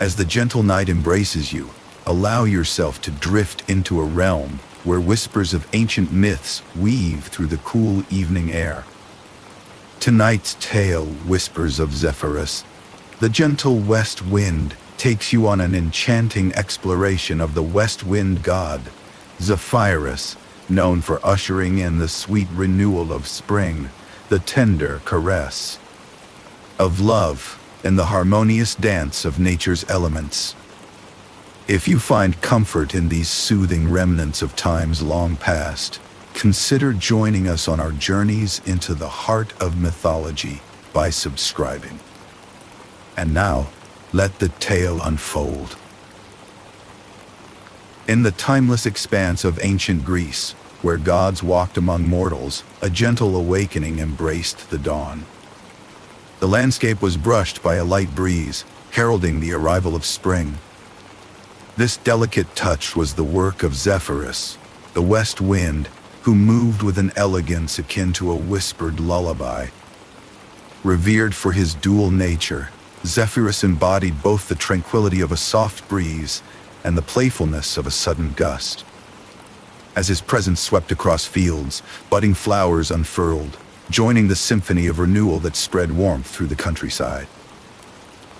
As the gentle night embraces you, allow yourself to drift into a realm where whispers of ancient myths weave through the cool evening air. Tonight's tale whispers of Zephyrus. The gentle west wind takes you on an enchanting exploration of the west wind god, Zephyrus, known for ushering in the sweet renewal of spring, the tender caress of love, and the harmonious dance of nature's elements. If you find comfort in these soothing remnants of times long past, consider joining us on our journeys into the heart of mythology by subscribing. And now, let the tale unfold. In the timeless expanse of ancient Greece, where gods walked among mortals, a gentle awakening embraced the dawn. The landscape was brushed by a light breeze, heralding the arrival of spring. This delicate touch was the work of Zephyrus, the west wind, who moved with an elegance akin to a whispered lullaby. Revered for his dual nature, Zephyrus embodied both the tranquility of a soft breeze and the playfulness of a sudden gust. As his presence swept across fields, budding flowers unfurled, joining the symphony of renewal that spread warmth through the countryside.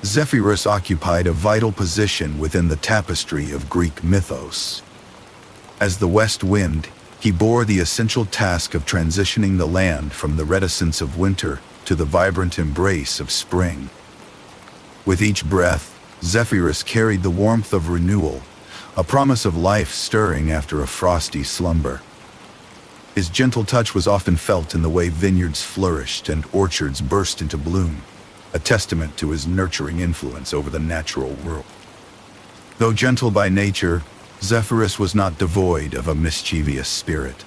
Zephyrus occupied a vital position within the tapestry of Greek mythos. As the west wind, he bore the essential task of transitioning the land from the reticence of winter to the vibrant embrace of spring. With each breath, Zephyrus carried the warmth of renewal, a promise of life stirring after a frosty slumber. His gentle touch was often felt in the way vineyards flourished and orchards burst into bloom, a testament to his nurturing influence over the natural world. Though gentle by nature, Zephyrus was not devoid of a mischievous spirit.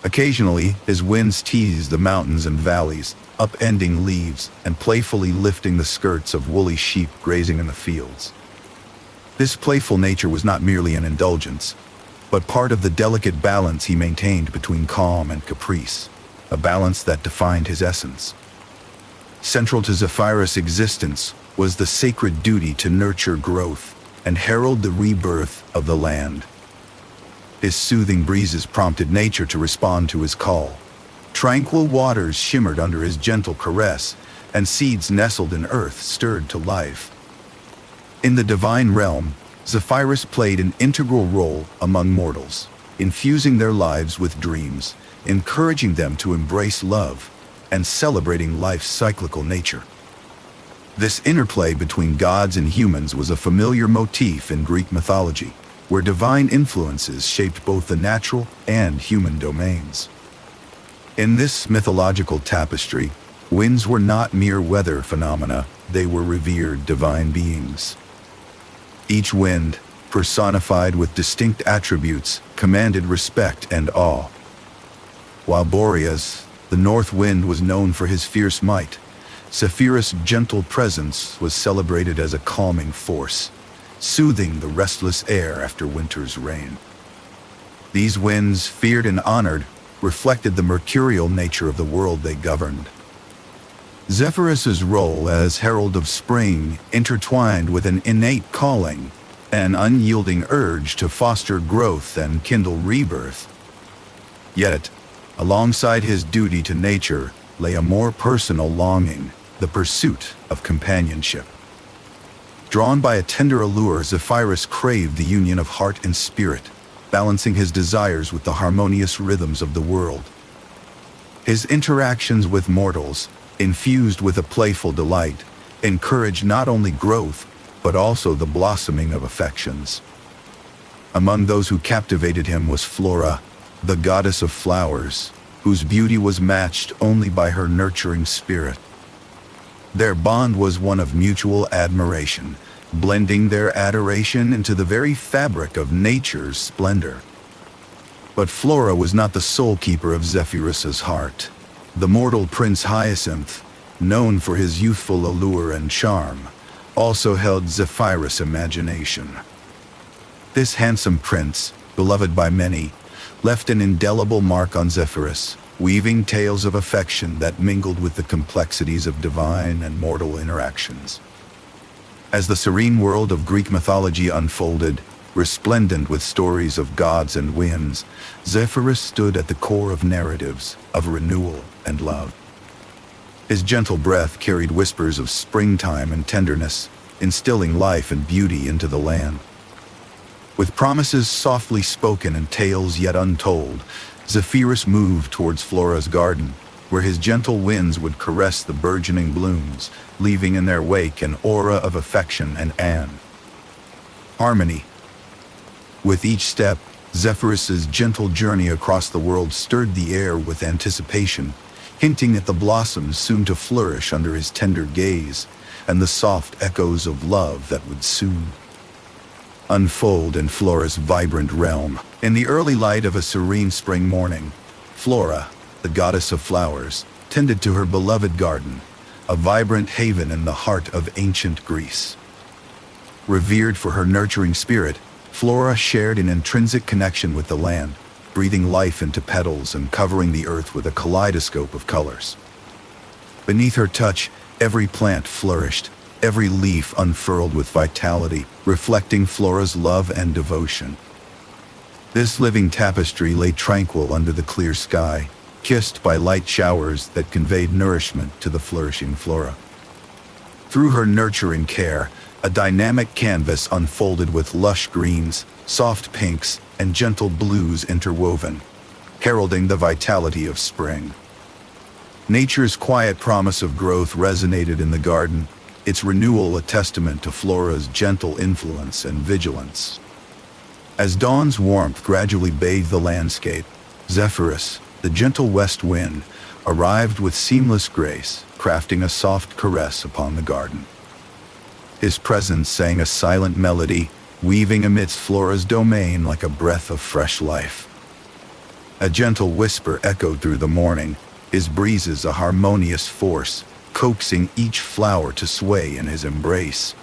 Occasionally, his winds teased the mountains and valleys, upending leaves and playfully lifting the skirts of woolly sheep grazing in the fields. This playful nature was not merely an indulgence, but part of the delicate balance he maintained between calm and caprice, a balance that defined his essence. Central to Zephyrus' existence was the sacred duty to nurture growth and herald the rebirth of the land. His soothing breezes prompted nature to respond to his call. Tranquil waters shimmered under his gentle caress, and seeds nestled in earth stirred to life. In the divine realm, Zephyrus played an integral role among mortals, infusing their lives with dreams, encouraging them to embrace love, and celebrating life's cyclical nature. This interplay between gods and humans was a familiar motif in Greek mythology, where divine influences shaped both the natural and human domains. In this mythological tapestry, winds were not mere weather phenomena, they were revered divine beings. Each wind, personified with distinct attributes, commanded respect and awe. While Boreas, the north wind, was known for his fierce might, Zephyrus' gentle presence was celebrated as a calming force, soothing the restless air after winter's rain. These winds, feared and honored, reflected the mercurial nature of the world they governed. Zephyrus' role as herald of spring intertwined with an innate calling, an unyielding urge to foster growth and kindle rebirth. Yet, alongside his duty to nature lay a more personal longing, the pursuit of companionship. Drawn by a tender allure, Zephyrus craved the union of heart and spirit, balancing his desires with the harmonious rhythms of the world. His interactions with mortals, infused with a playful delight, encouraged not only growth, but also the blossoming of affections. Among those who captivated him was Flora, the goddess of flowers, whose beauty was matched only by her nurturing spirit. Their bond was one of mutual admiration, blending their adoration into the very fabric of nature's splendor. But Flora was not the sole keeper of Zephyrus' heart. The mortal prince Hyacinth, known for his youthful allure and charm, also held Zephyrus' imagination. This handsome prince, beloved by many, left an indelible mark on Zephyrus, weaving tales of affection that mingled with the complexities of divine and mortal interactions. As the serene world of Greek mythology unfolded, resplendent with stories of gods and winds, Zephyrus stood at the core of narratives of renewal and love. His gentle breath carried whispers of springtime and tenderness, instilling life and beauty into the land. With promises softly spoken and tales yet untold, Zephyrus moved towards Flora's garden, where his gentle winds would caress the burgeoning blooms, leaving in their wake an aura of affection and harmony. With each step, Zephyrus's gentle journey across the world stirred the air with anticipation, hinting at the blossoms soon to flourish under his tender gaze, and the soft echoes of love that would soon unfold in Flora's vibrant realm. In the early light of a serene spring morning, Flora, the goddess of flowers, tended to her beloved garden, a vibrant haven in the heart of ancient Greece. Revered for her nurturing spirit, Flora shared an intrinsic connection with the land, breathing life into petals and covering the earth with a kaleidoscope of colors. Beneath her touch, every plant flourished, every leaf unfurled with vitality, reflecting Flora's love and devotion. This living tapestry lay tranquil under the clear sky, kissed by light showers that conveyed nourishment to the flourishing Flora. Through her nurturing care, a dynamic canvas unfolded with lush greens, soft pinks, and gentle blues interwoven, heralding the vitality of spring. Nature's quiet promise of growth resonated in the garden, its renewal a testament to Flora's gentle influence and vigilance. As dawn's warmth gradually bathed the landscape, Zephyrus, the gentle west wind, arrived with seamless grace, crafting a soft caress upon the garden. His presence sang a silent melody, weaving amidst Flora's domain like a breath of fresh life. A gentle whisper echoed through the morning, his breezes a harmonious force, coaxing each flower to sway in his embrace.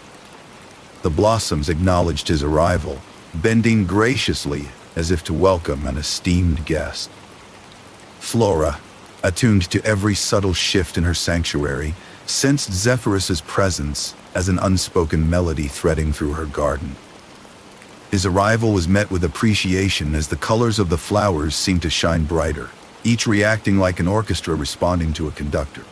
The blossoms acknowledged his arrival, bending graciously as if to welcome an esteemed guest. Flora, attuned to every subtle shift in her sanctuary, sensed Zephyrus's presence as an unspoken melody threading through her garden. His arrival was met with appreciation as the colors of the flowers seemed to shine brighter, each reacting like an orchestra responding to a conductor.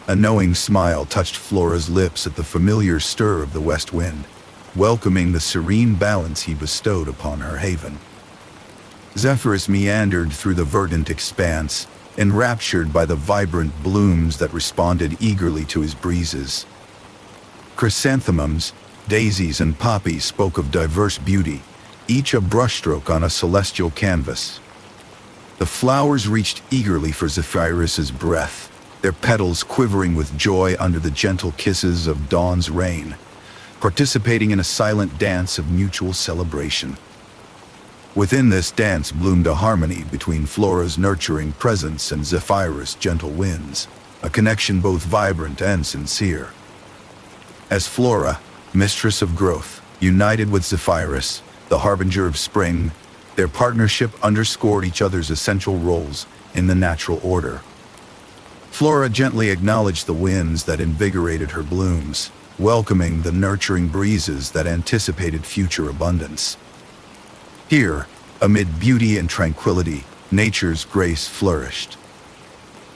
A knowing smile touched Flora's lips at the familiar stir of the west wind, welcoming the serene balance he bestowed upon her haven. Zephyrus meandered through the verdant expanse, enraptured by the vibrant blooms that responded eagerly to his breezes. Chrysanthemums, daisies, and poppies spoke of diverse beauty, each a brushstroke on a celestial canvas. The flowers reached eagerly for Zephyrus's breath, their petals quivering with joy under the gentle kisses of dawn's rain, participating in a silent dance of mutual celebration. Within this dance bloomed a harmony between Flora's nurturing presence and Zephyrus' gentle winds, a connection both vibrant and sincere. As Flora, mistress of growth, united with Zephyrus, the harbinger of spring, their partnership underscored each other's essential roles in the natural order. Flora gently acknowledged the winds that invigorated her blooms, welcoming the nurturing breezes that anticipated future abundance. Here, amid beauty and tranquility, nature's grace flourished.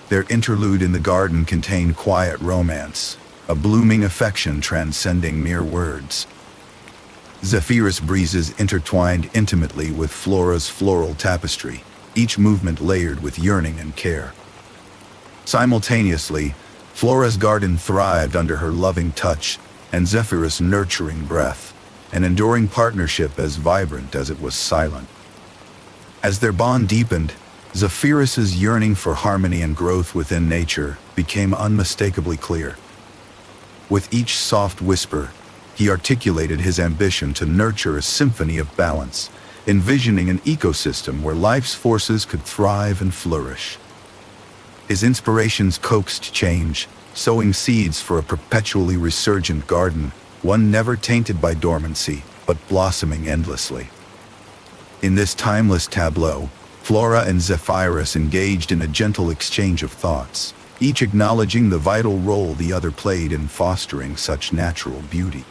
Their interlude in the garden contained quiet romance, a blooming affection transcending mere words. Zephyrus breezes intertwined intimately with Flora's floral tapestry, each movement layered with yearning and care. Simultaneously, Flora's garden thrived under her loving touch and Zephyrus' nurturing breath, an enduring partnership as vibrant as it was silent. As their bond deepened, Zephyrus's yearning for harmony and growth within nature became unmistakably clear. With each soft whisper, he articulated his ambition to nurture a symphony of balance, envisioning an ecosystem where life's forces could thrive and flourish. His inspirations coaxed change, sowing seeds for a perpetually resurgent garden, one never tainted by dormancy, but blossoming endlessly. In this timeless tableau, Flora and Zephyrus engaged in a gentle exchange of thoughts, each acknowledging the vital role the other played in fostering such natural beauty.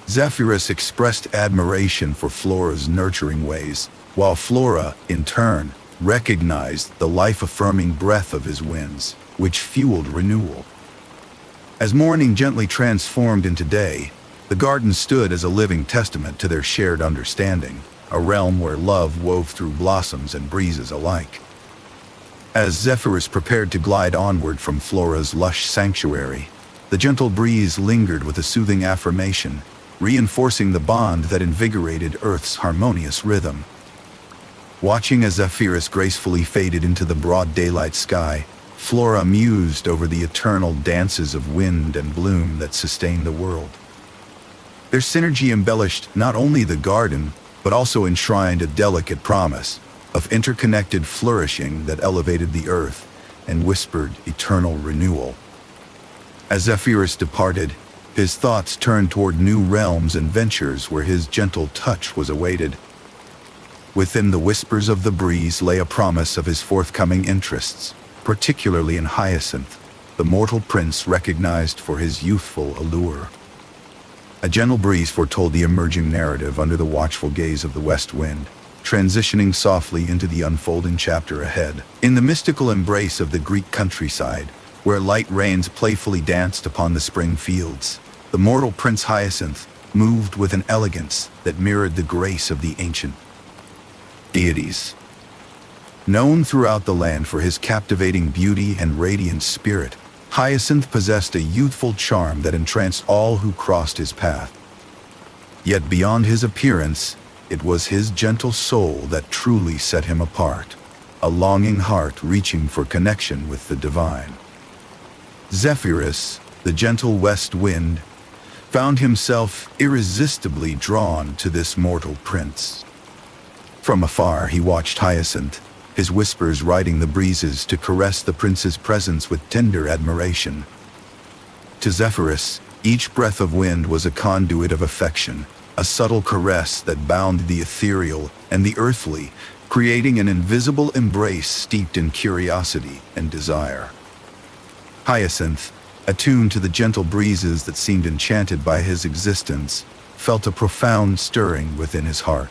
Zephyrus expressed admiration for Flora's nurturing ways, while Flora, in turn, recognized the life-affirming breath of his winds, which fueled renewal. As morning gently transformed into day, the garden stood as a living testament to their shared understanding, a realm where love wove through blossoms and breezes alike. As Zephyrus prepared to glide onward from Flora's lush sanctuary, the gentle breeze lingered with a soothing affirmation, reinforcing the bond that invigorated Earth's harmonious rhythm. Watching as Zephyrus gracefully faded into the broad daylight sky, Flora mused over the eternal dances of wind and bloom that sustain the world. Their synergy embellished not only the garden, but also enshrined a delicate promise of interconnected flourishing that elevated the earth and whispered eternal renewal. As Zephyrus departed, his thoughts turned toward new realms and ventures where his gentle touch was awaited. Within the whispers of the breeze lay a promise of his forthcoming interests, particularly in Hyacinth, the mortal prince recognized for his youthful allure. A gentle breeze foretold the emerging narrative under the watchful gaze of the west wind, transitioning softly into the unfolding chapter ahead. In the mystical embrace of the Greek countryside, where light rains playfully danced upon the spring fields, the mortal prince Hyacinth moved with an elegance that mirrored the grace of the ancient deities. Known throughout the land for his captivating beauty and radiant spirit, Hyacinth possessed a youthful charm that entranced all who crossed his path. Yet beyond his appearance, it was his gentle soul that truly set him apart, a longing heart reaching for connection with the divine. Zephyrus, the gentle west wind, found himself irresistibly drawn to this mortal prince. From afar he watched Hyacinth, his whispers riding the breezes to caress the prince's presence with tender admiration. To Zephyrus, each breath of wind was a conduit of affection, a subtle caress that bound the ethereal and the earthly, creating an invisible embrace steeped in curiosity and desire. Hyacinth, attuned to the gentle breezes that seemed enchanted by his existence, felt a profound stirring within his heart.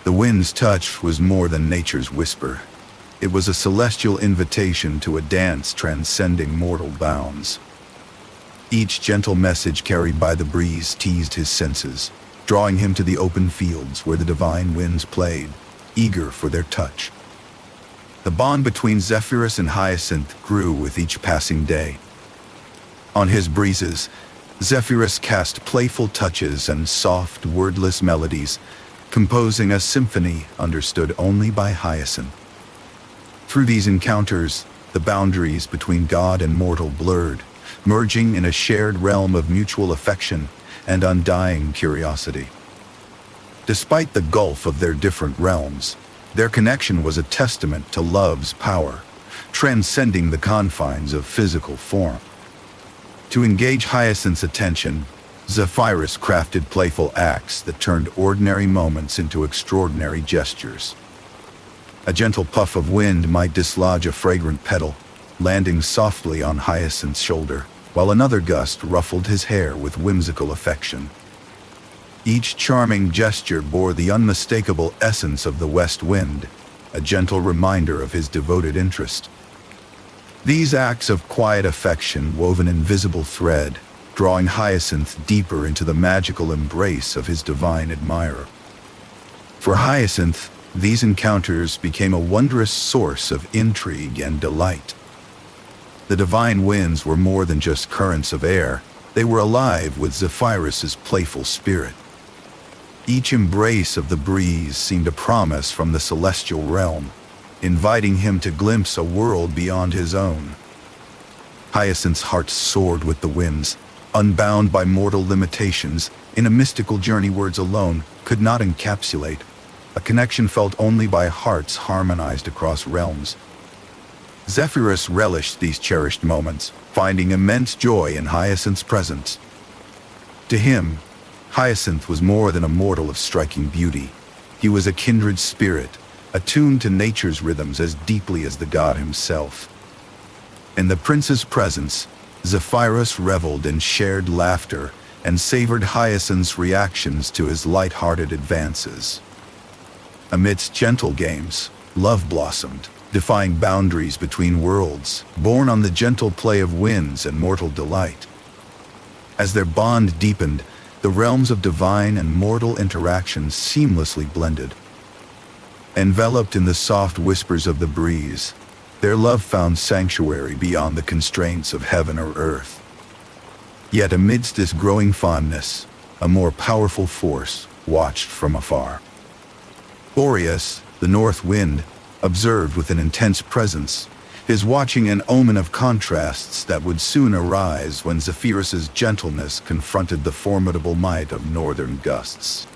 The wind's touch was more than nature's whisper. It was a celestial invitation to a dance transcending mortal bounds. Each gentle message carried by the breeze teased his senses, drawing him to the open fields where the divine winds played, eager for their touch. The bond between Zephyrus and Hyacinth grew with each passing day. On his breezes, Zephyrus cast playful touches and soft, wordless melodies, composing a symphony understood only by Hyacinth. Through these encounters, the boundaries between God and mortal blurred, merging in a shared realm of mutual affection and undying curiosity. Despite the gulf of their different realms, their connection was a testament to love's power, transcending the confines of physical form. To engage Hyacinth's attention, Zephyrus crafted playful acts that turned ordinary moments into extraordinary gestures. A gentle puff of wind might dislodge a fragrant petal, landing softly on Hyacinth's shoulder, while another gust ruffled his hair with whimsical affection. Each charming gesture bore the unmistakable essence of the west wind, a gentle reminder of his devoted interest. These acts of quiet affection wove an invisible thread, drawing Hyacinth deeper into the magical embrace of his divine admirer. For Hyacinth, these encounters became a wondrous source of intrigue and delight. The divine winds were more than just currents of air, they were alive with Zephyrus's playful spirit. Each embrace of the breeze seemed a promise from the celestial realm, inviting him to glimpse a world beyond his own. Hyacinth's heart soared with the winds, unbound by mortal limitations, in a mystical journey words alone could not encapsulate, a connection felt only by hearts harmonized across realms. Zephyrus relished these cherished moments, finding immense joy in Hyacinth's presence. To him, Hyacinth was more than a mortal of striking beauty. He was a kindred spirit, attuned to nature's rhythms as deeply as the god himself. In the prince's presence, Zephyrus reveled in shared laughter and savored Hyacinth's reactions to his light-hearted advances. Amidst gentle games, love blossomed, defying boundaries between worlds, born on the gentle play of winds and mortal delight. As their bond deepened, the realms of divine and mortal interactions seamlessly blended. Enveloped in the soft whispers of the breeze, their love found sanctuary beyond the constraints of heaven or earth. Yet amidst this growing fondness, a more powerful force watched from afar. Boreas, the north wind, observed with an intense presence, his watching an omen of contrasts that would soon arise when Zephyrus's gentleness confronted the formidable might of northern gusts.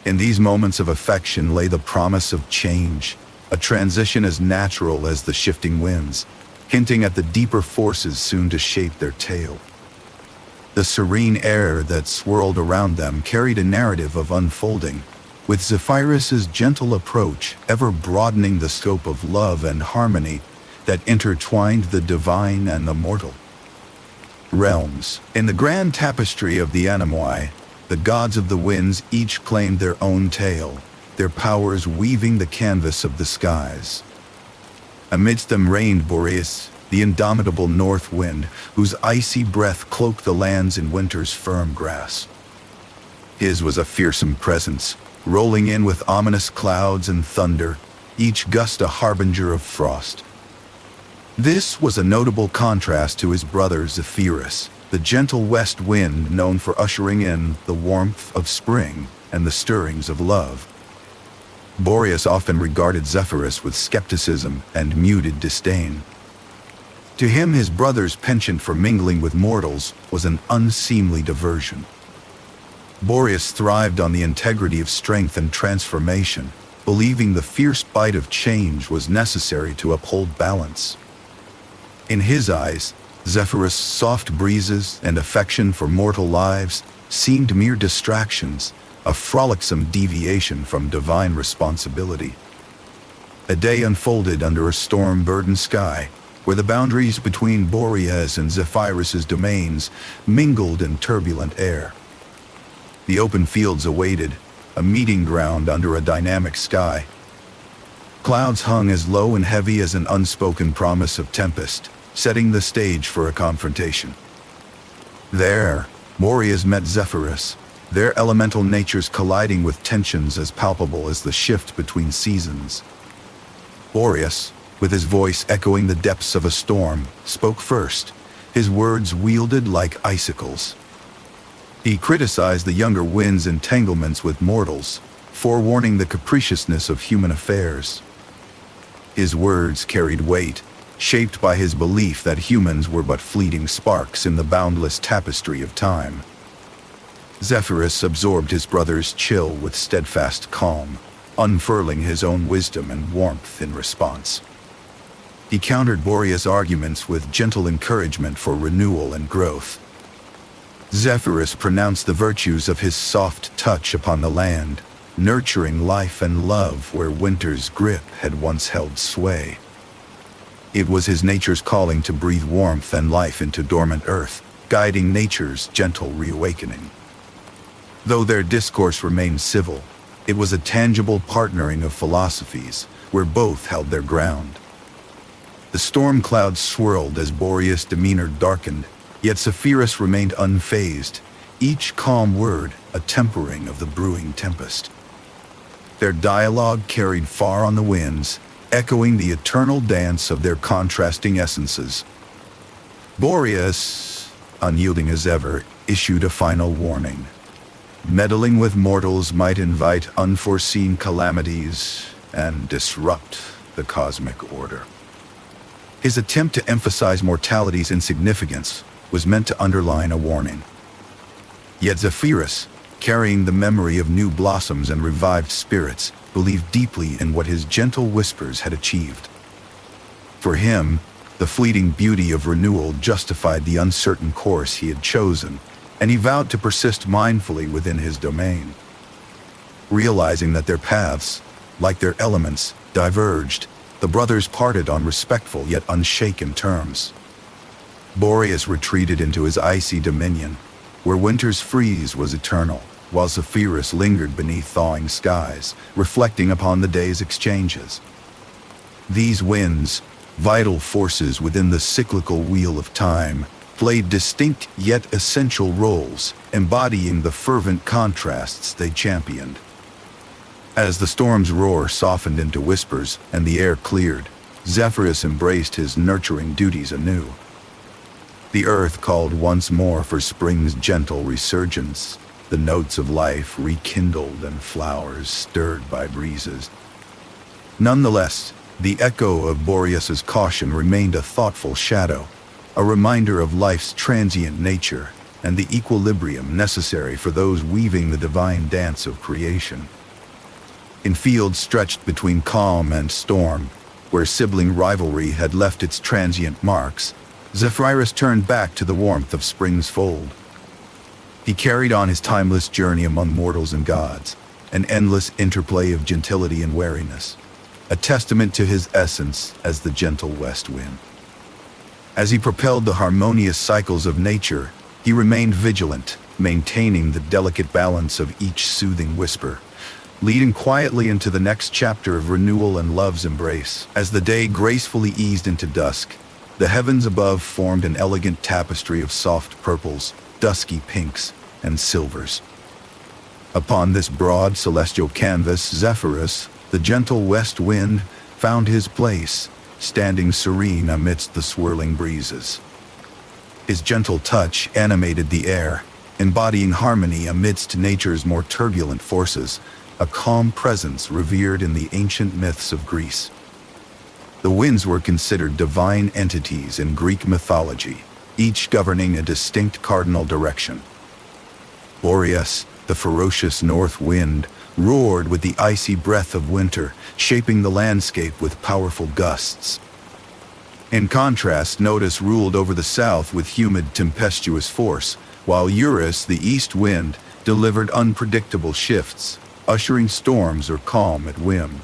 In these moments of affection lay the promise of change, a transition as natural as the shifting winds, hinting at the deeper forces soon to shape their tale. The serene air that swirled around them carried a narrative of unfolding, with Zephyrus's gentle approach ever broadening the scope of love and harmony that intertwined the divine and the mortal. Realms. In the grand tapestry of the Anemoi, the gods of the winds each claimed their own tale, their powers weaving the canvas of the skies. Amidst them reigned Boreas, the indomitable north wind, whose icy breath cloaked the lands in winter's firm grasp. His was a fearsome presence, rolling in with ominous clouds and thunder, each gust a harbinger of frost. This was a notable contrast to his brother Zephyrus, the gentle west wind known for ushering in the warmth of spring and the stirrings of love. Boreas often regarded Zephyrus with skepticism and muted disdain. To him, his brother's penchant for mingling with mortals was an unseemly diversion. Boreas thrived on the integrity of strength and transformation, believing the fierce bite of change was necessary to uphold balance. In his eyes, Zephyrus' soft breezes and affection for mortal lives seemed mere distractions, a frolicsome deviation from divine responsibility. A day unfolded under a storm-burdened sky, where the boundaries between Boreas and Zephyrus' domains mingled in turbulent air. The open fields awaited, a meeting ground under a dynamic sky. Clouds hung as low and heavy as an unspoken promise of tempest, setting the stage for a confrontation. There, Boreas met Zephyrus, their elemental natures colliding with tensions as palpable as the shift between seasons. Boreas, with his voice echoing the depths of a storm, spoke first, his words wielded like icicles. He criticized the younger wind's entanglements with mortals, forewarning the capriciousness of human affairs. His words carried weight, shaped by his belief that humans were but fleeting sparks in the boundless tapestry of time. Zephyrus absorbed his brother's chill with steadfast calm, unfurling his own wisdom and warmth in response. He countered Boreas' arguments with gentle encouragement for renewal and growth. Zephyrus pronounced the virtues of his soft touch upon the land, nurturing life and love where winter's grip had once held sway. It was his nature's calling to breathe warmth and life into dormant earth, guiding nature's gentle reawakening. Though their discourse remained civil, it was a tangible partnering of philosophies, where both held their ground. The storm clouds swirled as Boreas' demeanor darkened, yet Zephyrus remained unfazed, each calm word a tempering of the brewing tempest. Their dialogue carried far on the winds, echoing the eternal dance of their contrasting essences. Boreas, unyielding as ever, issued a final warning. Meddling with mortals might invite unforeseen calamities and disrupt the cosmic order. His attempt to emphasize mortality's insignificance was meant to underline a warning. Yet Zephyrus, carrying the memory of new blossoms and revived spirits, believed deeply in what his gentle whispers had achieved. For him, the fleeting beauty of renewal justified the uncertain course he had chosen, and he vowed to persist mindfully within his domain. Realizing that their paths, like their elements, diverged, the brothers parted on respectful yet unshaken terms. Boreas retreated into his icy dominion, where winter's freeze was eternal, while Zephyrus lingered beneath thawing skies, reflecting upon the day's exchanges. These winds, vital forces within the cyclical wheel of time, played distinct yet essential roles, embodying the fervent contrasts they championed. As the storm's roar softened into whispers and the air cleared, Zephyrus embraced his nurturing duties anew. The earth called once more for spring's gentle resurgence, the notes of life rekindled and flowers stirred by breezes. Nonetheless, the echo of Boreas's caution remained a thoughtful shadow, a reminder of life's transient nature and the equilibrium necessary for those weaving the divine dance of creation. In fields stretched between calm and storm, where sibling rivalry had left its transient marks, Zephyrus turned back to the warmth of spring's fold. He carried on his timeless journey among mortals and gods, an endless interplay of gentility and wariness, a testament to his essence as the gentle west wind. As he propelled the harmonious cycles of nature, he remained vigilant, maintaining the delicate balance of each soothing whisper, leading quietly into the next chapter of renewal and love's embrace. As the day gracefully eased into dusk, the heavens above formed an elegant tapestry of soft purples, dusky pinks, and silvers. Upon this broad celestial canvas, Zephyrus, the gentle west wind, found his place, standing serene amidst the swirling breezes. His gentle touch animated the air, embodying harmony amidst nature's more turbulent forces, a calm presence revered in the ancient myths of Greece. The winds were considered divine entities in Greek mythology, each governing a distinct cardinal direction. Boreas, the ferocious north wind, roared with the icy breath of winter, shaping the landscape with powerful gusts. In contrast, Notus ruled over the south with humid, tempestuous force, while Eurus, the east wind, delivered unpredictable shifts, ushering storms or calm at whim.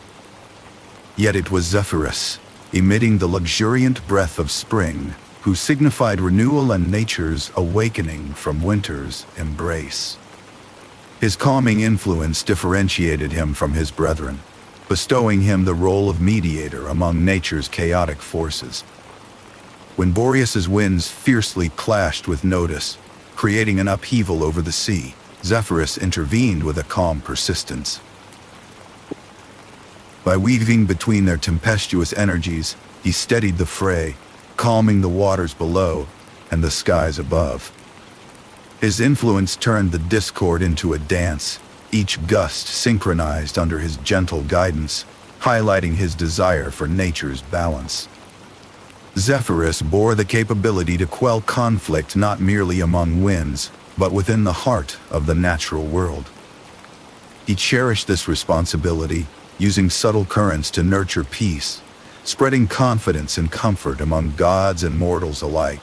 Yet it was Zephyrus, emitting the luxuriant breath of spring, who signified renewal and nature's awakening from winter's embrace. His calming influence differentiated him from his brethren, bestowing him the role of mediator among nature's chaotic forces. When Boreas's winds fiercely clashed with Notus, creating an upheaval over the sea, Zephyrus intervened with a calm persistence. By weaving between their tempestuous energies, he steadied the fray, calming the waters below and the skies above. His influence turned the discord into a dance, each gust synchronized under his gentle guidance, highlighting his desire for nature's balance. Zephyrus bore the capability to quell conflict not merely among winds, but within the heart of the natural world. He cherished this responsibility, using subtle currents to nurture peace, spreading confidence and comfort among gods and mortals alike.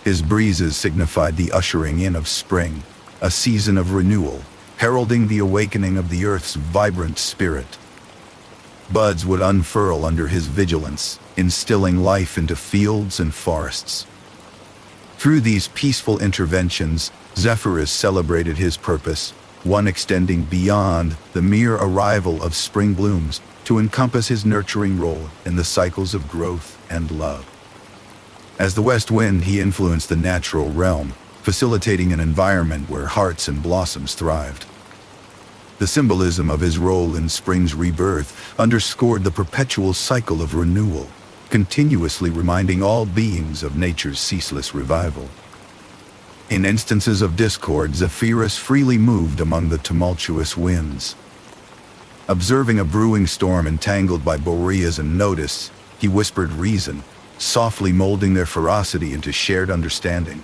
His breezes signified the ushering in of spring, a season of renewal, heralding the awakening of the earth's vibrant spirit. Buds would unfurl under his vigilance, instilling life into fields and forests. Through these peaceful interventions, Zephyrus celebrated his purpose, one extending beyond the mere arrival of spring blooms to encompass his nurturing role in the cycles of growth and love. As the west wind, he influenced the natural realm, facilitating an environment where hearts and blossoms thrived. The symbolism of his role in spring's rebirth underscored the perpetual cycle of renewal, continuously reminding all beings of nature's ceaseless revival. In instances of discord, Zephyrus freely moved among the tumultuous winds. Observing a brewing storm entangled by Boreas and Notus, he whispered reason, softly molding their ferocity into shared understanding.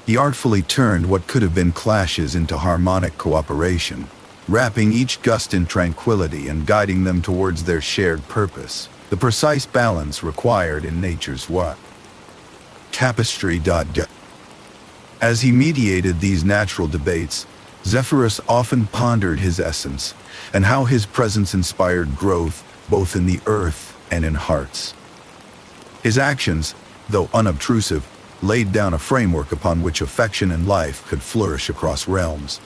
He artfully turned what could have been clashes into harmonic cooperation, wrapping each gust in tranquility and guiding them towards their shared purpose, the precise balance required in nature's what? Tapestry. As he mediated these natural debates, Zephyrus often pondered his essence and how his presence inspired growth, both in the earth and in hearts. His actions, though unobtrusive, laid down a framework upon which affection and life could flourish across realms.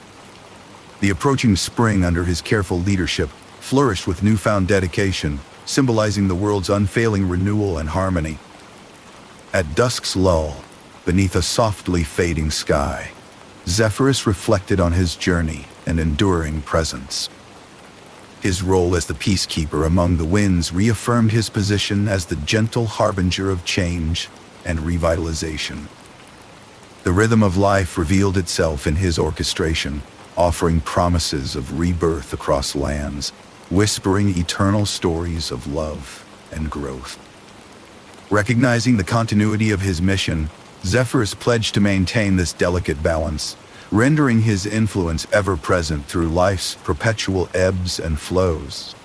The approaching spring under his careful leadership flourished with newfound dedication, symbolizing the world's unfailing renewal and harmony. At dusk's lull, beneath a softly fading sky, Zephyrus reflected on his journey and enduring presence. His role as the peacekeeper among the winds reaffirmed his position as the gentle harbinger of change and revitalization. The rhythm of life revealed itself in his orchestration, offering promises of rebirth across lands, whispering eternal stories of love and growth. Recognizing the continuity of his mission, Zephyrus pledged to maintain this delicate balance, rendering his influence ever-present through life's perpetual ebbs and flows.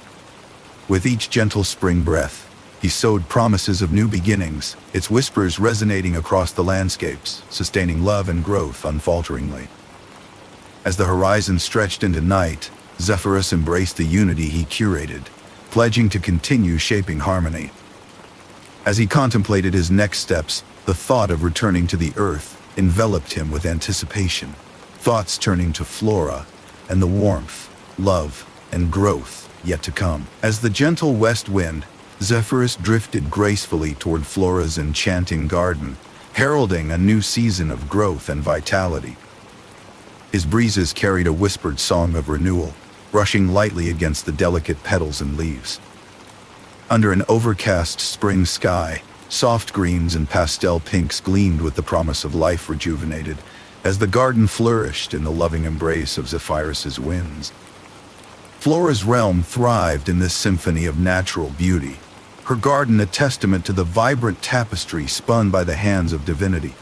With each gentle spring breath, he sowed promises of new beginnings, its whispers resonating across the landscapes, sustaining love and growth unfalteringly. As the horizon stretched into night, Zephyrus embraced the unity he curated, pledging to continue shaping harmony. As he contemplated his next steps, the thought of returning to the earth enveloped him with anticipation, thoughts turning to Flora and the warmth, love, and growth yet to come. As the gentle west wind, Zephyrus drifted gracefully toward Flora's enchanting garden, heralding a new season of growth and vitality. His breezes carried a whispered song of renewal, brushing lightly against the delicate petals and leaves. Under an overcast spring sky, soft greens and pastel pinks gleamed with the promise of life rejuvenated, as the garden flourished in the loving embrace of Zephyrus's winds. Flora's realm thrived in this symphony of natural beauty, her garden a testament to the vibrant tapestry spun by the hands of divinity.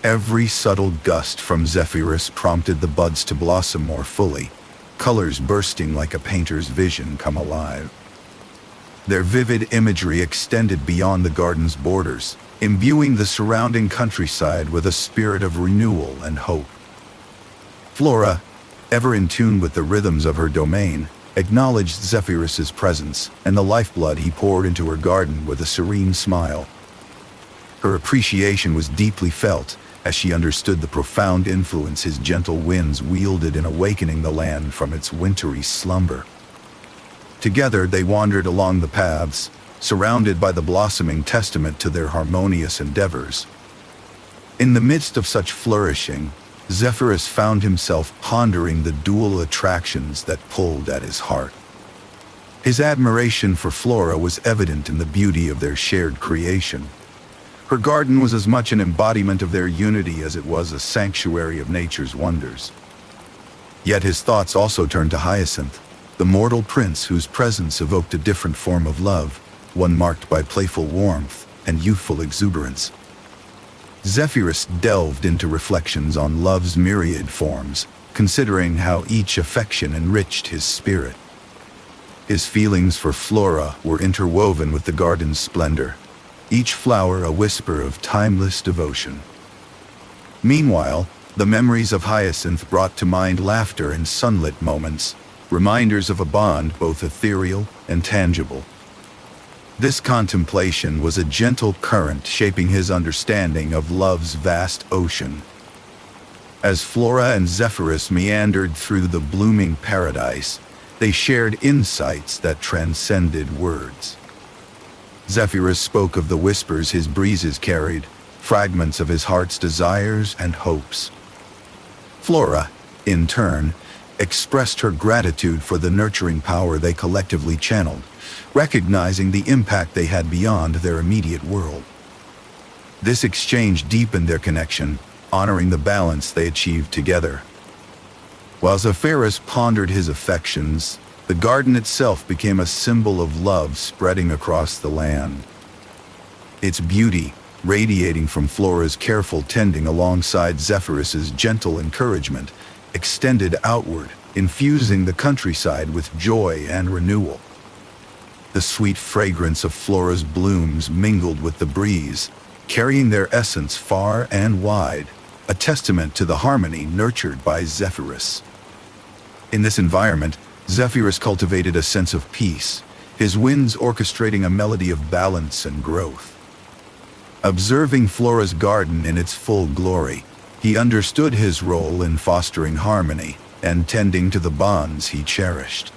Every subtle gust from Zephyrus prompted the buds to blossom more fully, colors bursting like a painter's vision come alive. Their vivid imagery extended beyond the garden's borders, imbuing the surrounding countryside with a spirit of renewal and hope. Flora, ever in tune with the rhythms of her domain, acknowledged Zephyrus's presence and the lifeblood he poured into her garden with a serene smile. Her appreciation was deeply felt as she understood the profound influence his gentle winds wielded in awakening the land from its wintry slumber. Together they wandered along the paths, surrounded by the blossoming testament to their harmonious endeavors. In the midst of such flourishing, Zephyrus found himself pondering the dual attractions that pulled at his heart. His admiration for Flora was evident in the beauty of their shared creation. Her garden was as much an embodiment of their unity as it was a sanctuary of nature's wonders. Yet his thoughts also turned to Hyacinth, the mortal prince whose presence evoked a different form of love, one marked by playful warmth and youthful exuberance. Zephyrus delved into reflections on love's myriad forms, considering how each affection enriched his spirit. His feelings for Flora were interwoven with the garden's splendor, each flower a whisper of timeless devotion. Meanwhile, the memories of Hyacinth brought to mind laughter and sunlit moments, reminders of a bond both ethereal and tangible. This contemplation was a gentle current shaping his understanding of love's vast ocean. As Flora and Zephyrus meandered through the blooming paradise, they shared insights that transcended words. Zephyrus spoke of the whispers his breezes carried, fragments of his heart's desires and hopes. Flora, in turn, expressed her gratitude for the nurturing power they collectively channeled, recognizing the impact they had beyond their immediate world. This exchange deepened their connection, honoring the balance they achieved together. While Zephyrus pondered his affections, the garden itself became a symbol of love spreading across the land. Its beauty, radiating from Flora's careful tending alongside Zephyrus's gentle encouragement, extended outward, infusing the countryside with joy and renewal. The sweet fragrance of Flora's blooms mingled with the breeze, carrying their essence far and wide, a testament to the harmony nurtured by Zephyrus. In this environment, Zephyrus cultivated a sense of peace, his winds orchestrating a melody of balance and growth. Observing Flora's garden in its full glory, he understood his role in fostering harmony and tending to the bonds he cherished.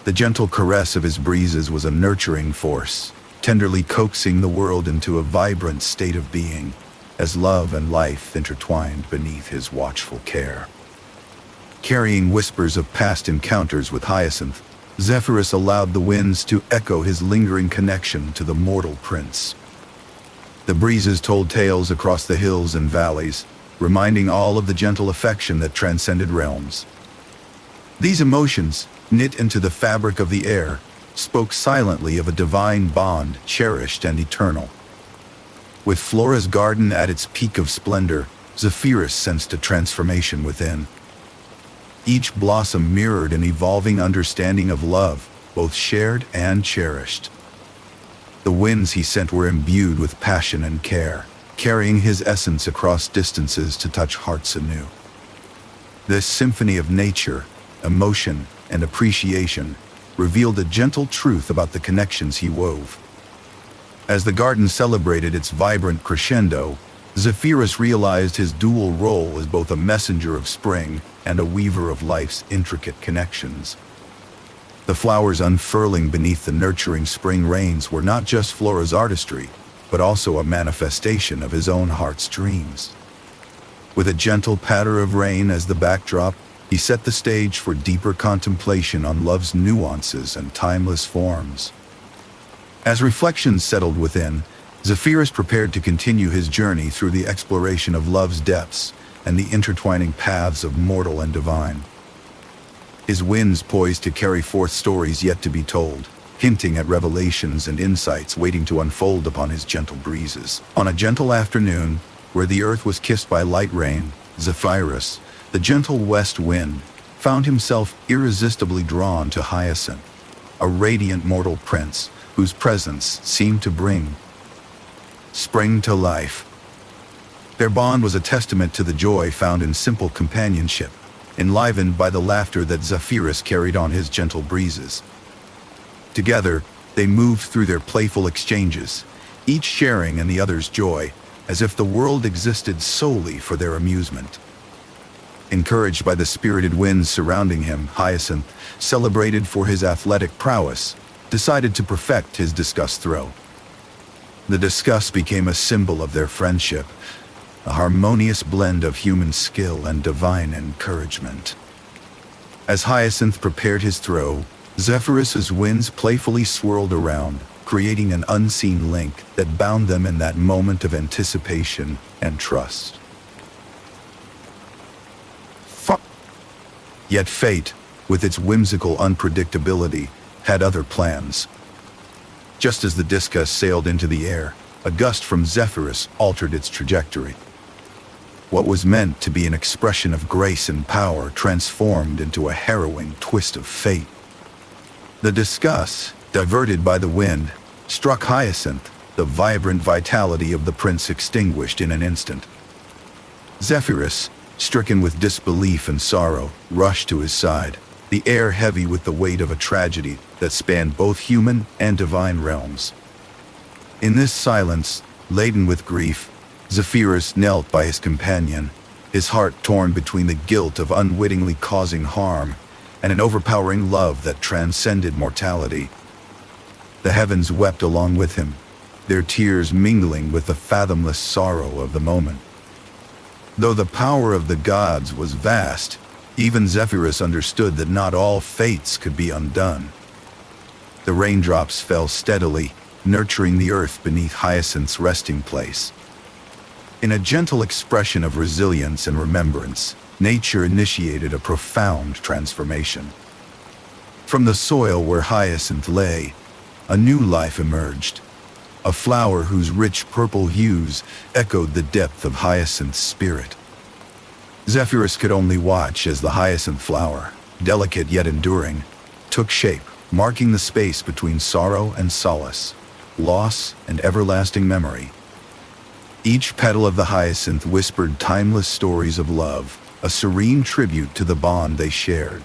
The gentle caress of his breezes was a nurturing force, tenderly coaxing the world into a vibrant state of being, as love and life intertwined beneath his watchful care. Carrying whispers of past encounters with Hyacinth, Zephyrus allowed the winds to echo his lingering connection to the mortal prince. The breezes told tales across the hills and valleys, reminding all of the gentle affection that transcended realms. These emotions, knit into the fabric of the air, spoke silently of a divine bond cherished and eternal. With Flora's garden at its peak of splendor, Zephyrus sensed a transformation within. Each blossom mirrored an evolving understanding of love, both shared and cherished. The winds he sent were imbued with passion and care, carrying his essence across distances to touch hearts anew. This symphony of nature, emotion, and appreciation revealed a gentle truth about the connections he wove. As the garden celebrated its vibrant crescendo, Zephyrus realized his dual role as both a messenger of spring and a weaver of life's intricate connections. The flowers unfurling beneath the nurturing spring rains were not just Flora's artistry, but also a manifestation of his own heart's dreams. With a gentle patter of rain as the backdrop, he set the stage for deeper contemplation on love's nuances and timeless forms. As reflections settled within, Zephyrus prepared to continue his journey through the exploration of love's depths and the intertwining paths of mortal and divine. His winds poised to carry forth stories yet to be told, hinting at revelations and insights waiting to unfold upon his gentle breezes. On a gentle afternoon, where the earth was kissed by light rain, Zephyrus, the gentle west wind, found himself irresistibly drawn to Hyacinth, a radiant mortal prince whose presence seemed to bring spring to life. Their bond was a testament to the joy found in simple companionship, enlivened by the laughter that Zephyrus carried on his gentle breezes. Together, they moved through their playful exchanges, each sharing in the other's joy, as if the world existed solely for their amusement. Encouraged by the spirited winds surrounding him, Hyacinth, celebrated for his athletic prowess, decided to perfect his discus throw. The discus became a symbol of their friendship, a harmonious blend of human skill and divine encouragement. As Hyacinth prepared his throw, Zephyrus's winds playfully swirled around, creating an unseen link that bound them in that moment of anticipation and trust. Yet fate, with its whimsical unpredictability, had other plans. Just as the discus sailed into the air, a gust from Zephyrus altered its trajectory. What was meant to be an expression of grace and power transformed into a harrowing twist of fate. The discus, diverted by the wind, struck Hyacinth, the vibrant vitality of the prince extinguished in an instant. Zephyrus, stricken with disbelief and sorrow, rushed to his side, the air heavy with the weight of a tragedy that spanned both human and divine realms. In this silence, laden with grief, Zephyrus knelt by his companion, his heart torn between the guilt of unwittingly causing harm and an overpowering love that transcended mortality. The heavens wept along with him, their tears mingling with the fathomless sorrow of the moment. Though the power of the gods was vast, even Zephyrus understood that not all fates could be undone. The raindrops fell steadily, nurturing the earth beneath Hyacinth's resting place. In a gentle expression of resilience and remembrance, nature initiated a profound transformation. From the soil where Hyacinth lay, a new life emerged, a flower whose rich purple hues echoed the depth of Hyacinth's spirit. Zephyrus could only watch as the hyacinth flower, delicate yet enduring, took shape, marking the space between sorrow and solace, loss and everlasting memory. Each petal of the hyacinth whispered timeless stories of love, a serene tribute to the bond they shared.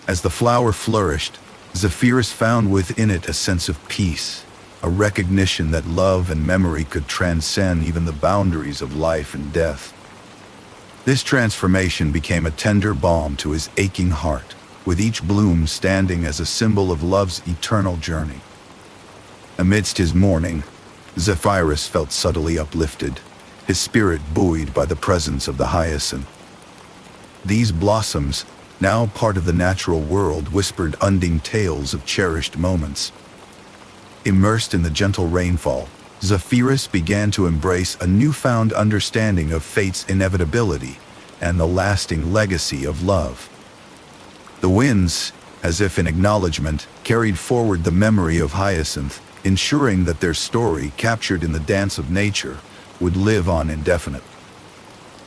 As the flower flourished, Zephyrus found within it a sense of peace, a recognition that love and memory could transcend even the boundaries of life and death. This transformation became a tender balm to his aching heart, with each bloom standing as a symbol of love's eternal journey. Amidst his mourning, Zephyrus felt subtly uplifted, his spirit buoyed by the presence of the hyacinth. These blossoms, now part of the natural world, whispered unending tales of cherished moments. Immersed in the gentle rainfall, Zephyrus began to embrace a newfound understanding of fate's inevitability and the lasting legacy of love. The winds, as if in acknowledgement, carried forward the memory of Hyacinth, ensuring that their story, captured in the dance of nature, would live on indefinitely.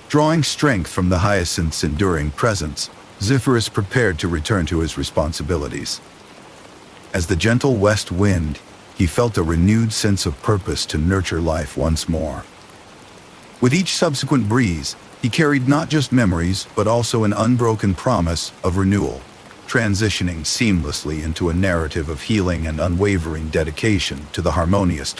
Drawing strength from the hyacinth's enduring presence, Zephyrus prepared to return to his responsibilities. As the gentle west wind, he felt a renewed sense of purpose to nurture life once more. With each subsequent breeze, he carried not just memories, but also an unbroken promise of renewal, transitioning seamlessly into a narrative of healing and unwavering dedication to the harmonious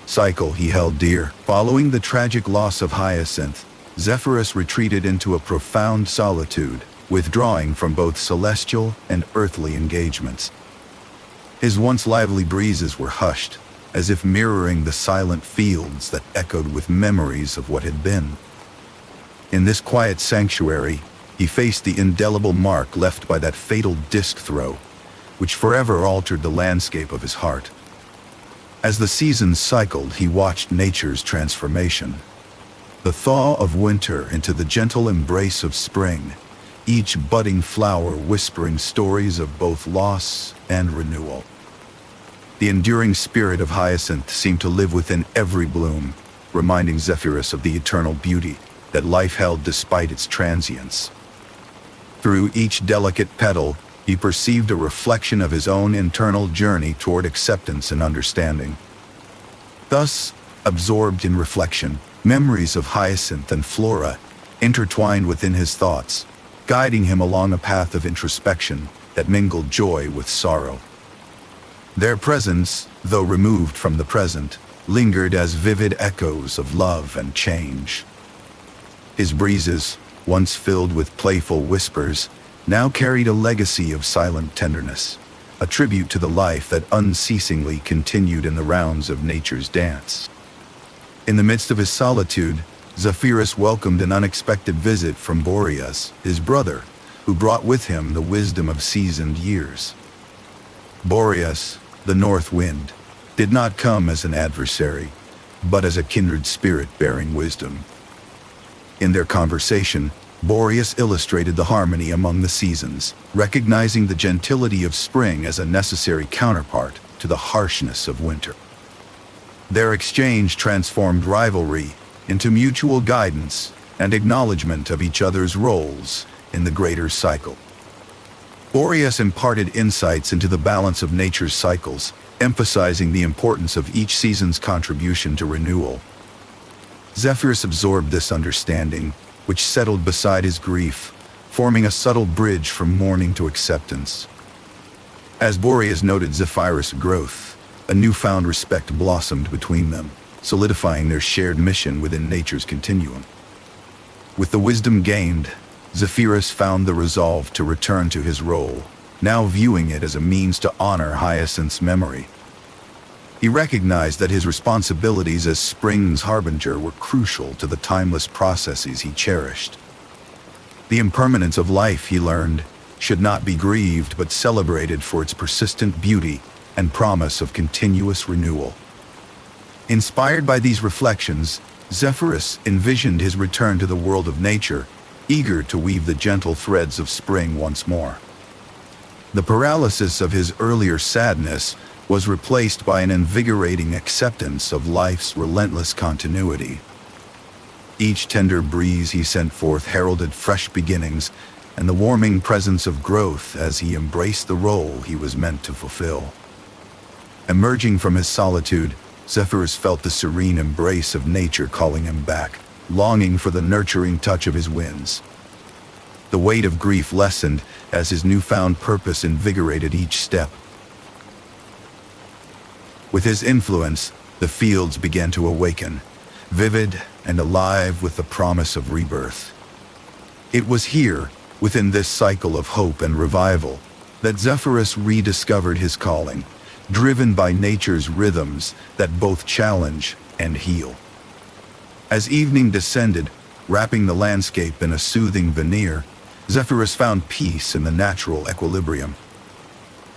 cycle he held dear. Following the tragic loss of Hyacinth, Zephyrus retreated into a profound solitude, withdrawing from both celestial and earthly engagements. His once lively breezes were hushed, as if mirroring the silent fields that echoed with memories of what had been. In this quiet sanctuary, he faced the indelible mark left by that fatal disc throw, which forever altered the landscape of his heart. As the seasons cycled, he watched nature's transformation. The thaw of winter into the gentle embrace of spring, each budding flower whispering stories of both loss and renewal. The enduring spirit of Hyacinth seemed to live within every bloom, reminding Zephyrus of the eternal beauty that life held despite its transience. Through each delicate petal, he perceived a reflection of his own internal journey toward acceptance and understanding. Thus, absorbed in reflection, memories of Hyacinth and Flora intertwined within his thoughts, guiding him along a path of introspection that mingled joy with sorrow. Their presence, though removed from the present, lingered as vivid echoes of love and change. His breezes, once filled with playful whispers, now carried a legacy of silent tenderness, a tribute to the life that unceasingly continued in the rounds of nature's dance. In the midst of his solitude, Zephyrus welcomed an unexpected visit from Boreas, his brother, who brought with him the wisdom of seasoned years. Boreas, the north wind, did not come as an adversary, but as a kindred spirit bearing wisdom. In their conversation, Boreas illustrated the harmony among the seasons, recognizing the gentility of spring as a necessary counterpart to the harshness of winter. Their exchange transformed rivalry into mutual guidance and acknowledgement of each other's roles in the greater cycle. Boreas imparted insights into the balance of nature's cycles, emphasizing the importance of each season's contribution to renewal. Zephyrus absorbed this understanding, which settled beside his grief, forming a subtle bridge from mourning to acceptance. As Boreas noted Zephyrus' growth, a newfound respect blossomed between them, solidifying their shared mission within nature's continuum. With the wisdom gained, Zephyrus found the resolve to return to his role, now viewing it as a means to honor Hyacinth's memory. He recognized that his responsibilities as spring's harbinger were crucial to the timeless processes he cherished. The impermanence of life, he learned, should not be grieved but celebrated for its persistent beauty and promise of continuous renewal. Inspired by these reflections, Zephyrus envisioned his return to the world of nature, eager to weave the gentle threads of spring once more. The paralysis of his earlier sadness was replaced by an invigorating acceptance of life's relentless continuity. Each tender breeze he sent forth heralded fresh beginnings and the warming presence of growth as he embraced the role he was meant to fulfill. Emerging from his solitude, Zephyrus felt the serene embrace of nature calling him back, longing for the nurturing touch of his winds. The weight of grief lessened as his newfound purpose invigorated each step. With his influence, the fields began to awaken, vivid and alive with the promise of rebirth. It was here, within this cycle of hope and revival, that Zephyrus rediscovered his calling, driven by nature's rhythms that both challenge and heal. As evening descended, wrapping the landscape in a soothing veneer, Zephyrus found peace in the natural equilibrium.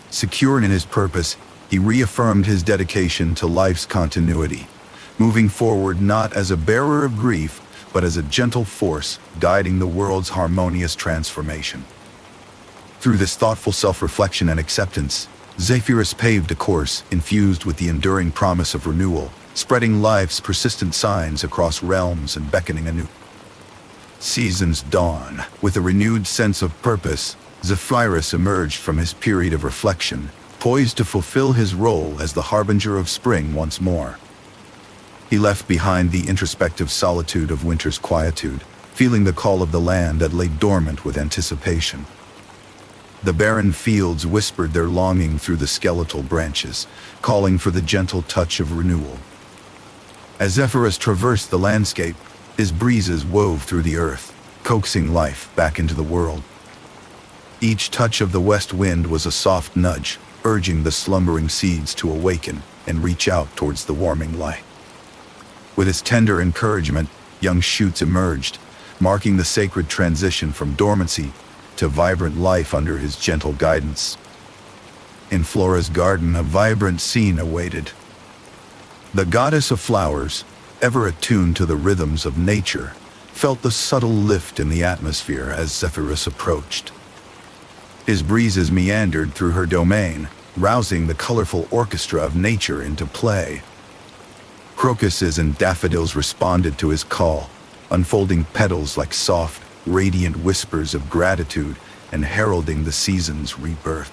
Secure in his purpose, he reaffirmed his dedication to life's continuity, moving forward not as a bearer of grief, but as a gentle force guiding the world's harmonious transformation. Through this thoughtful self-reflection and acceptance, Zephyrus paved a course infused with the enduring promise of renewal, spreading life's persistent signs across realms and beckoning anew. Seasons dawn. With a renewed sense of purpose, Zephyrus emerged from his period of reflection, poised to fulfill his role as the harbinger of spring once more. He left behind the introspective solitude of winter's quietude, feeling the call of the land that lay dormant with anticipation. The barren fields whispered their longing through the skeletal branches, calling for the gentle touch of renewal. As Zephyrus traversed the landscape, his breezes wove through the earth, coaxing life back into the world. Each touch of the west wind was a soft nudge, urging the slumbering seeds to awaken and reach out towards the warming light. With its tender encouragement, young shoots emerged, marking the sacred transition from dormancy to vibrant life under his gentle guidance. In Flora's garden, a vibrant scene awaited. The goddess of flowers, ever attuned to the rhythms of nature, felt the subtle lift in the atmosphere as Zephyrus approached. His breezes meandered through her domain, rousing the colorful orchestra of nature into play. Crocuses and daffodils responded to his call, unfolding petals like soft, radiant whispers of gratitude and heralding the season's rebirth.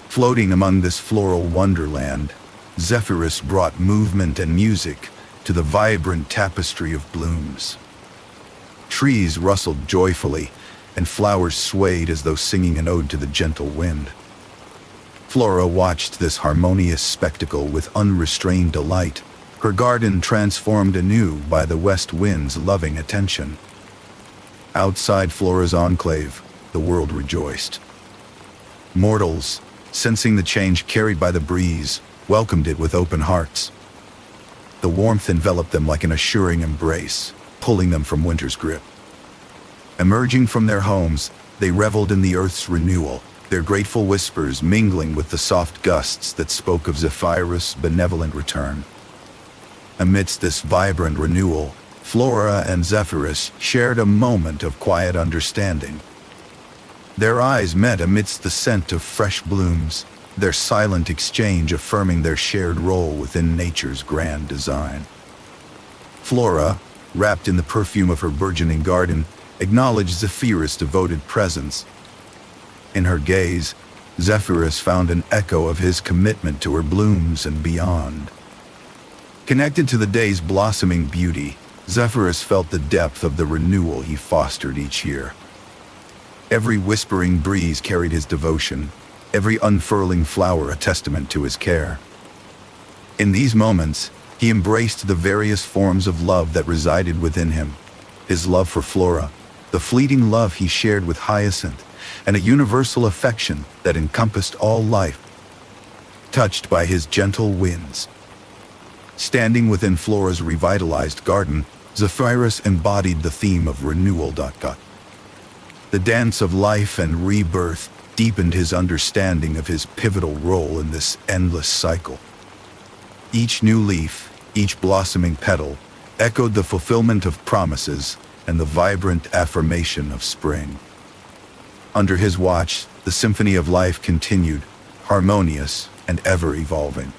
Floating among this floral wonderland, Zephyrus brought movement and music to the vibrant tapestry of blooms. Trees rustled joyfully, and flowers swayed as though singing an ode to the gentle wind. Flora watched this harmonious spectacle with unrestrained delight, her garden transformed anew by the west wind's loving attention. Outside Flora's enclave, the world rejoiced. Mortals, sensing the change carried by the breeze, welcomed it with open hearts. The warmth enveloped them like an assuring embrace, pulling them from winter's grip. Emerging from their homes, they reveled in the earth's renewal, their grateful whispers mingling with the soft gusts that spoke of Zephyrus' benevolent return. Amidst this vibrant renewal, Flora and Zephyrus shared a moment of quiet understanding. Their eyes met amidst the scent of fresh blooms, their silent exchange affirming their shared role within nature's grand design. Flora, wrapped in the perfume of her burgeoning garden, acknowledged Zephyrus' devoted presence. In her gaze, Zephyrus found an echo of his commitment to her blooms and beyond. Connected to the day's blossoming beauty, Zephyrus felt the depth of the renewal he fostered each year. Every whispering breeze carried his devotion, every unfurling flower a testament to his care. In these moments, he embraced the various forms of love that resided within him, his love for Flora, the fleeting love he shared with Hyacinth, and a universal affection that encompassed all life, touched by his gentle winds. Standing within Flora's revitalized garden, Zephyrus embodied the theme of renewal. The dance of life and rebirth deepened his understanding of his pivotal role in this endless cycle. Each new leaf, each blossoming petal, echoed the fulfillment of promises and the vibrant affirmation of spring. Under his watch, the symphony of life continued, harmonious and ever-evolving.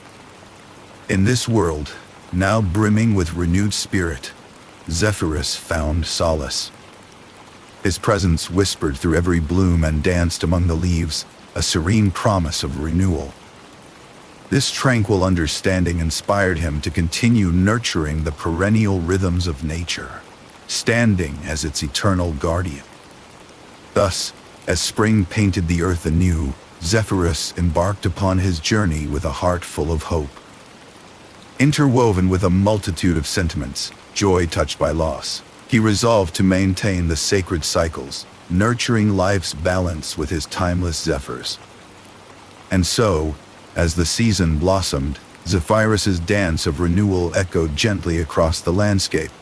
In this world, now brimming with renewed spirit, Zephyrus found solace. His presence whispered through every bloom and danced among the leaves, a serene promise of renewal. This tranquil understanding inspired him to continue nurturing the perennial rhythms of nature, standing as its eternal guardian. Thus, as spring painted the earth anew, Zephyrus embarked upon his journey with a heart full of hope. Interwoven with a multitude of sentiments, joy touched by loss, he resolved to maintain the sacred cycles, nurturing life's balance with his timeless zephyrs. And so, as the season blossomed, Zephyrus's dance of renewal echoed gently across the landscape,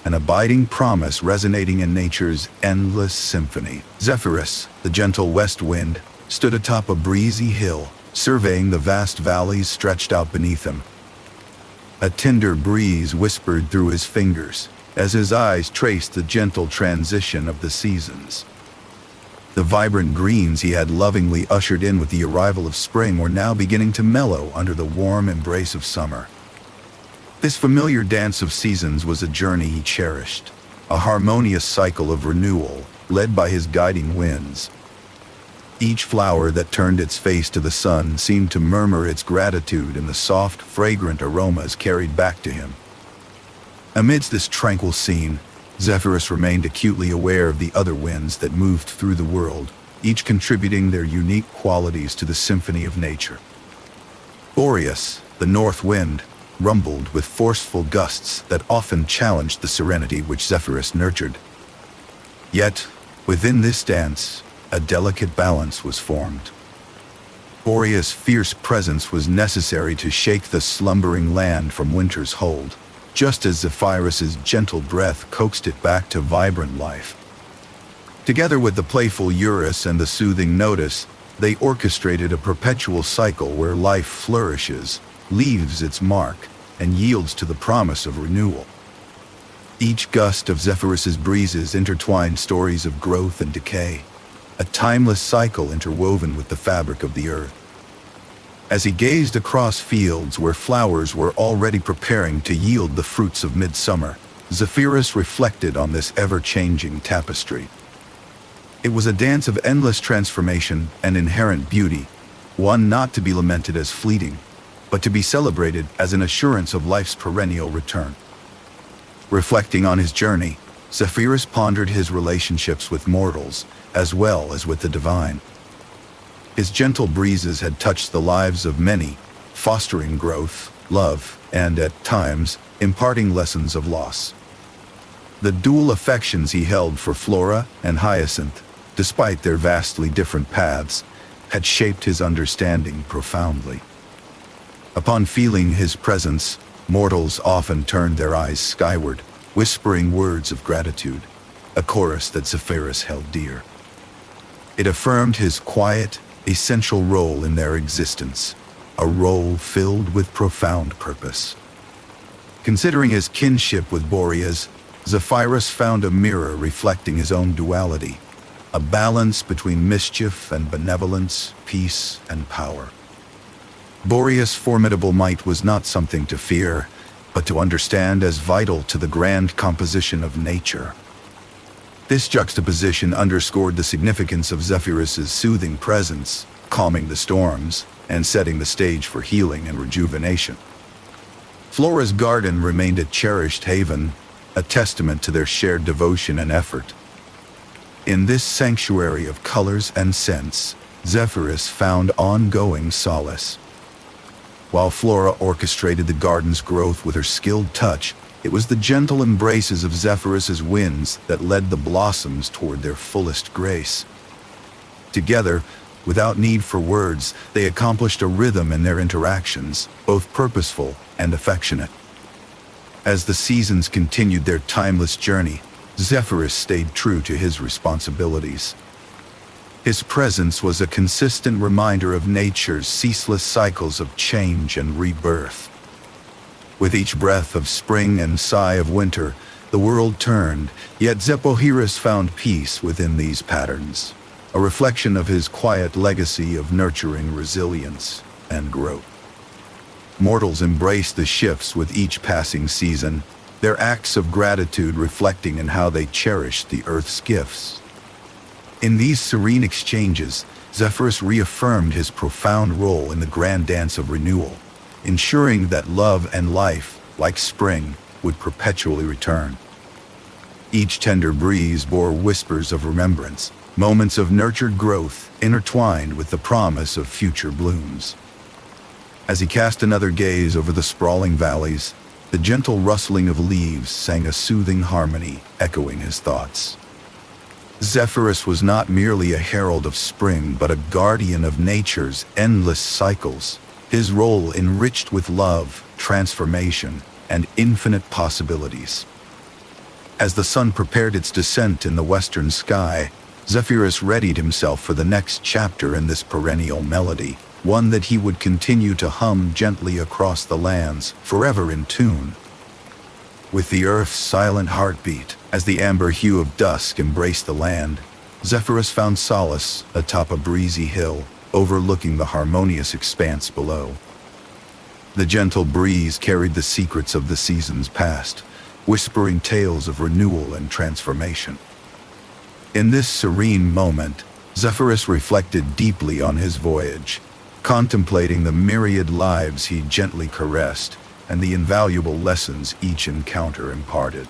an abiding promise resonating in nature's endless symphony. Zephyrus, the gentle west wind, stood atop a breezy hill, surveying the vast valleys stretched out beneath him. A tender breeze whispered through his fingers as his eyes traced the gentle transition of the seasons. The vibrant greens he had lovingly ushered in with the arrival of spring were now beginning to mellow under the warm embrace of summer. This familiar dance of seasons was a journey he cherished, a harmonious cycle of renewal led by his guiding winds. Each flower that turned its face to the sun seemed to murmur its gratitude in the soft, fragrant aromas carried back to him. Amidst this tranquil scene, Zephyrus remained acutely aware of the other winds that moved through the world, each contributing their unique qualities to the symphony of nature. Boreas, the north wind, rumbled with forceful gusts that often challenged the serenity which Zephyrus nurtured. Yet, within this dance, a delicate balance was formed. Boreas' fierce presence was necessary to shake the slumbering land from winter's hold, just as Zephyrus's gentle breath coaxed it back to vibrant life. Together with the playful Eurus and the soothing Notus, they orchestrated a perpetual cycle where life flourishes, leaves its mark, and yields to the promise of renewal. Each gust of Zephyrus's breezes intertwined stories of growth and decay, a timeless cycle interwoven with the fabric of the earth. As he gazed across fields where flowers were already preparing to yield the fruits of midsummer, Zephyrus reflected on this ever-changing tapestry. It was a dance of endless transformation and inherent beauty, one not to be lamented as fleeting, but to be celebrated as an assurance of life's perennial return. Reflecting on his journey, Zephyrus pondered his relationships with mortals, as well as with the divine. His gentle breezes had touched the lives of many, fostering growth, love, and, at times, imparting lessons of loss. The dual affections he held for Flora and Hyacinth, despite their vastly different paths, had shaped his understanding profoundly. Upon feeling his presence, mortals often turned their eyes skyward, whispering words of gratitude, a chorus that Zephyrus held dear. It affirmed his quiet, essential role in their existence, a role filled with profound purpose. Considering his kinship with Boreas, Zephyrus found a mirror reflecting his own duality, a balance between mischief and benevolence, peace and power. Boreas' formidable might was not something to fear, but to understand as vital to the grand composition of nature. This juxtaposition underscored the significance of Zephyrus's soothing presence, calming the storms, and setting the stage for healing and rejuvenation. Flora's garden remained a cherished haven, a testament to their shared devotion and effort. In this sanctuary of colors and scents, Zephyrus found ongoing solace. While Flora orchestrated the garden's growth with her skilled touch, it was the gentle embraces of Zephyrus's winds that led the blossoms toward their fullest grace. Together, without need for words, they accomplished a rhythm in their interactions, both purposeful and affectionate. As the seasons continued their timeless journey, Zephyrus stayed true to his responsibilities. His presence was a consistent reminder of nature's ceaseless cycles of change and rebirth. With each breath of spring and sigh of winter, the world turned, yet Zephyrus found peace within these patterns, a reflection of his quiet legacy of nurturing resilience and growth. Mortals embraced the shifts with each passing season, their acts of gratitude reflecting in how they cherished the earth's gifts. In these serene exchanges, Zephyrus reaffirmed his profound role in the grand dance of renewal, ensuring that love and life, like spring, would perpetually return. Each tender breeze bore whispers of remembrance, moments of nurtured growth intertwined with the promise of future blooms. As he cast another gaze over the sprawling valleys, the gentle rustling of leaves sang a soothing harmony, echoing his thoughts. Zephyrus was not merely a herald of spring, but a guardian of nature's endless cycles, his role enriched with love, transformation, and infinite possibilities. As the sun prepared its descent in the western sky, Zephyrus readied himself for the next chapter in this perennial melody, one that he would continue to hum gently across the lands, forever in tune with the earth's silent heartbeat. As the amber hue of dusk embraced the land, Zephyrus found solace atop a breezy hill, overlooking the harmonious expanse below. The gentle breeze carried the secrets of the seasons past, whispering tales of renewal and transformation. In this serene moment, Zephyrus reflected deeply on his voyage, contemplating the myriad lives he gently caressed and the invaluable lessons each encounter imparted.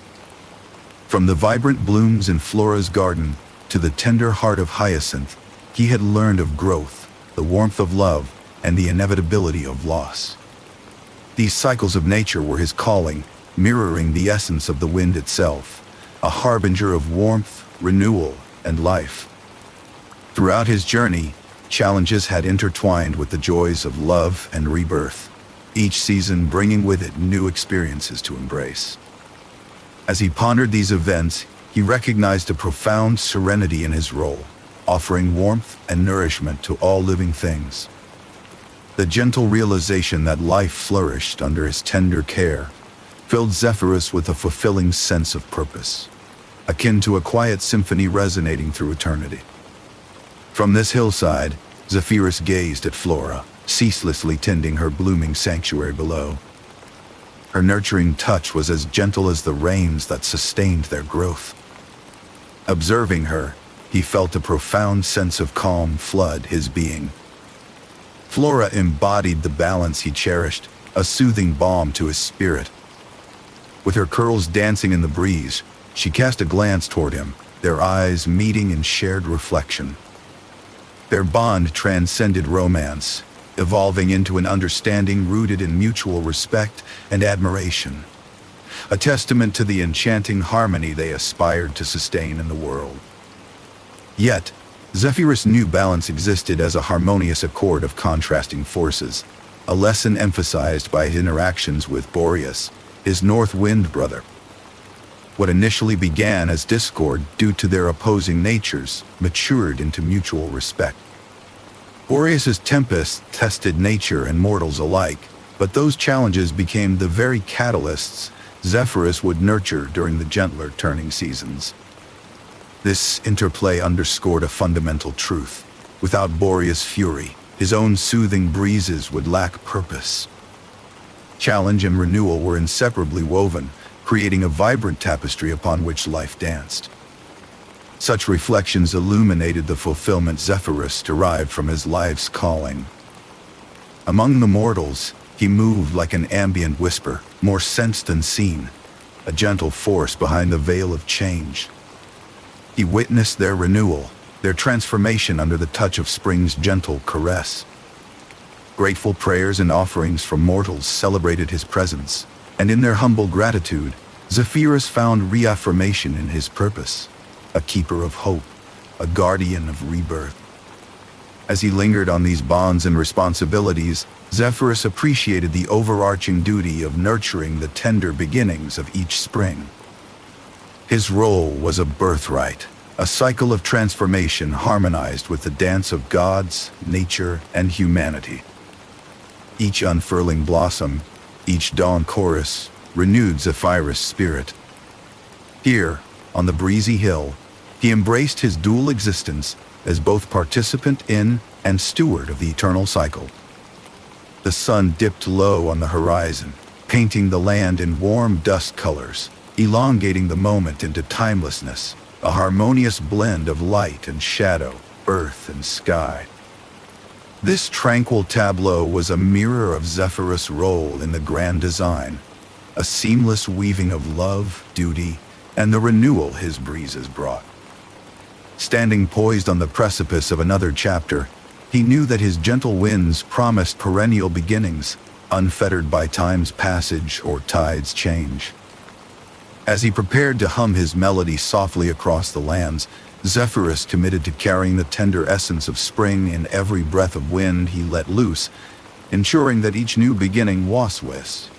From the vibrant blooms in Flora's garden to the tender heart of Hyacinth, he had learned of growth, the warmth of love, and the inevitability of loss. These cycles of nature were his calling, mirroring the essence of the wind itself, a harbinger of warmth, renewal, and life. Throughout his journey, challenges had intertwined with the joys of love and rebirth, each season bringing with it new experiences to embrace. As he pondered these events, he recognized a profound serenity in his role, offering warmth and nourishment to all living things. The gentle realization that life flourished under his tender care filled Zephyrus with a fulfilling sense of purpose, akin to a quiet symphony resonating through eternity. From this hillside, Zephyrus gazed at Flora, ceaselessly tending her blooming sanctuary below. Her nurturing touch was as gentle as the rains that sustained their growth. Observing her, he felt a profound sense of calm flood his being. Flora embodied the balance he cherished, a soothing balm to his spirit. With her curls dancing in the breeze, she cast a glance toward him, their eyes meeting in shared reflection. Their bond transcended romance, evolving into an understanding rooted in mutual respect and admiration, a testament to the enchanting harmony they aspired to sustain in the world. Yet, Zephyrus knew balance existed as a harmonious accord of contrasting forces, a lesson emphasized by his interactions with Boreas, his north wind brother. What initially began as discord due to their opposing natures matured into mutual respect. Boreas's tempests tested nature and mortals alike, but those challenges became the very catalysts Zephyrus would nurture during the gentler turning seasons. This interplay underscored a fundamental truth. Without Boreas' fury, his own soothing breezes would lack purpose. Challenge and renewal were inseparably woven, creating a vibrant tapestry upon which life danced. Such reflections illuminated the fulfillment Zephyrus derived from his life's calling. Among the mortals, he moved like an ambient whisper, more sensed than seen, a gentle force behind the veil of change. He witnessed their renewal, their transformation under the touch of spring's gentle caress. Grateful prayers and offerings from mortals celebrated his presence, and in their humble gratitude, Zephyrus found reaffirmation in his purpose, a keeper of hope, a guardian of rebirth. As he lingered on these bonds and responsibilities, Zephyrus appreciated the overarching duty of nurturing the tender beginnings of each spring. His role was a birthright, a cycle of transformation harmonized with the dance of gods, nature, and humanity. Each unfurling blossom, each dawn chorus, renewed Zephyrus' spirit. Here, on the breezy hill, he embraced his dual existence as both participant in and steward of the eternal cycle. The sun dipped low on the horizon, painting the land in warm dusk colors, elongating the moment into timelessness, a harmonious blend of light and shadow, earth and sky. This tranquil tableau was a mirror of Zephyrus' role in the grand design, a seamless weaving of love, duty, and the renewal his breezes brought. Standing poised on the precipice of another chapter, he knew that his gentle winds promised perennial beginnings, unfettered by time's passage or tide's change. As he prepared to hum his melody softly across the lands, Zephyrus committed to carrying the tender essence of spring in every breath of wind he let loose, ensuring that each new beginning was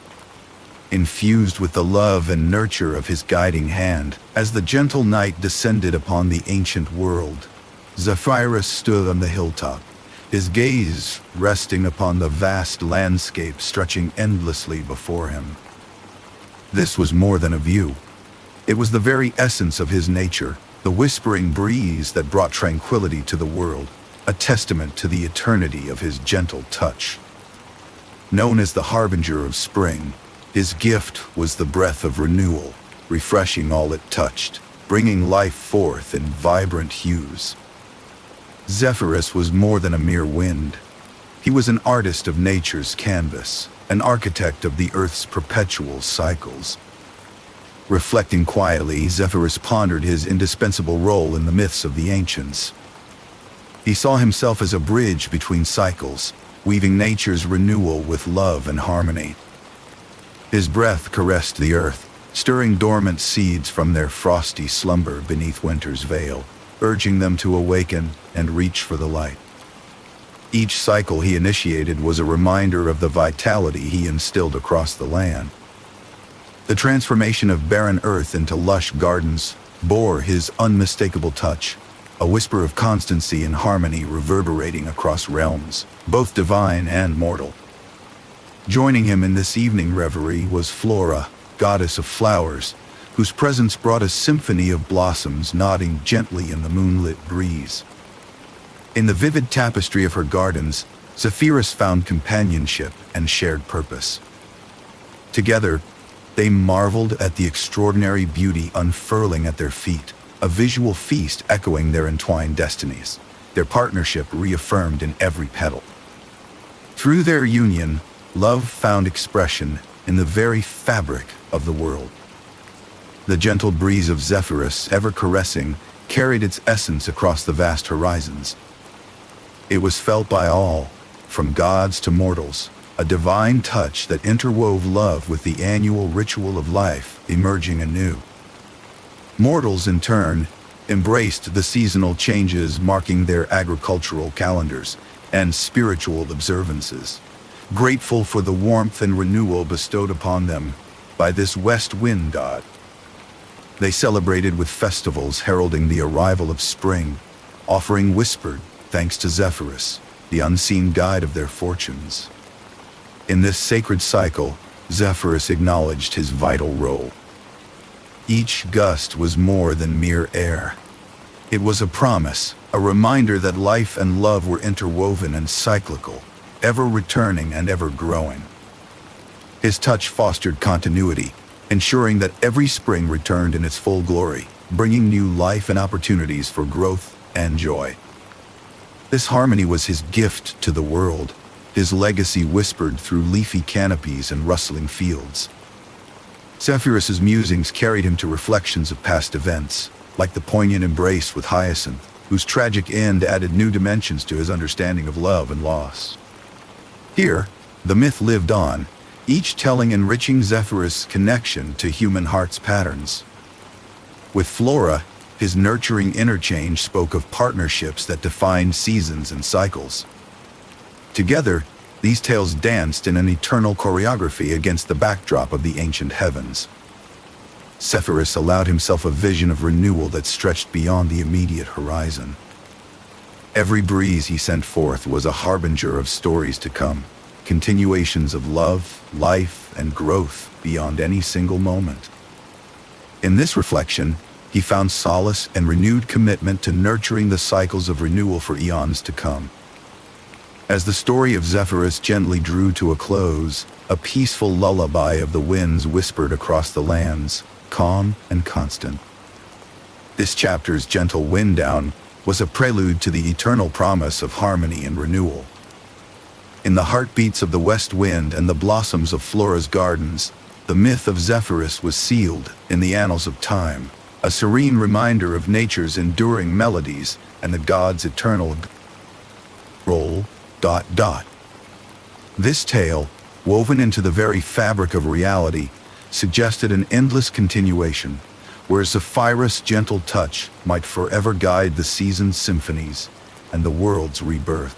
infused with the love and nurture of his guiding hand. As the gentle night descended upon the ancient world, Zephyrus stood on the hilltop, his gaze resting upon the vast landscape stretching endlessly before him. This was more than a view. It was the very essence of his nature, the whispering breeze that brought tranquility to the world, a testament to the eternity of his gentle touch. Known as the harbinger of spring, his gift was the breath of renewal, refreshing all it touched, bringing life forth in vibrant hues. Zephyrus was more than a mere wind. He was an artist of nature's canvas, an architect of the earth's perpetual cycles. Reflecting quietly, Zephyrus pondered his indispensable role in the myths of the ancients. He saw himself as a bridge between cycles, weaving nature's renewal with love and harmony. His breath caressed the earth, stirring dormant seeds from their frosty slumber beneath winter's veil, urging them to awaken and reach for the light. Each cycle he initiated was a reminder of the vitality he instilled across the land. The transformation of barren earth into lush gardens bore his unmistakable touch, a whisper of constancy and harmony reverberating across realms, both divine and mortal. Joining him in this evening reverie was Flora, goddess of flowers, whose presence brought a symphony of blossoms nodding gently in the moonlit breeze. In the vivid tapestry of her gardens, Zephyrus found companionship and shared purpose. Together, they marveled at the extraordinary beauty unfurling at their feet, a visual feast echoing their entwined destinies, their partnership reaffirmed in every petal. Through their union, love found expression in the very fabric of the world. The gentle breeze of Zephyrus, ever caressing, carried its essence across the vast horizons. It was felt by all, from gods to mortals, a divine touch that interwove love with the annual ritual of life emerging anew. Mortals, in turn, embraced the seasonal changes marking their agricultural calendars and spiritual observances, grateful for the warmth and renewal bestowed upon them by this west wind god. They celebrated with festivals heralding the arrival of spring, offering whispered thanks to Zephyrus, the unseen guide of their fortunes. In this sacred cycle, Zephyrus acknowledged his vital role. Each gust was more than mere air. It was a promise, a reminder that life and love were interwoven and cyclical, ever returning and ever growing. His touch fostered continuity, ensuring that every spring returned in its full glory, bringing new life and opportunities for growth and joy. This harmony was his gift to the world, his legacy whispered through leafy canopies and rustling fields. Zephyrus's musings carried him to reflections of past events, like the poignant embrace with Hyacinth, whose tragic end added new dimensions to his understanding of love and loss. Here, the myth lived on, each telling enriching Zephyrus' connection to human heart's patterns. With Flora, his nurturing interchange spoke of partnerships that defined seasons and cycles. Together, these tales danced in an eternal choreography against the backdrop of the ancient heavens. Zephyrus allowed himself a vision of renewal that stretched beyond the immediate horizon. Every breeze he sent forth was a harbinger of stories to come, continuations of love, life, and growth beyond any single moment. In this reflection, he found solace and renewed commitment to nurturing the cycles of renewal for eons to come. As the story of Zephyrus gently drew to a close, a peaceful lullaby of the winds whispered across the lands, calm and constant. This chapter's gentle wind down was a prelude to the eternal promise of harmony and renewal. In the heartbeats of the west wind and the blossoms of Flora's gardens, The myth of Zephyrus was sealed in the annals of time, a serene reminder of nature's enduring melodies and the gods' eternal role. This tale, woven into the very fabric of reality, suggested an endless continuation, where Zephyrus' gentle touch might forever guide the season's symphonies and the world's rebirth.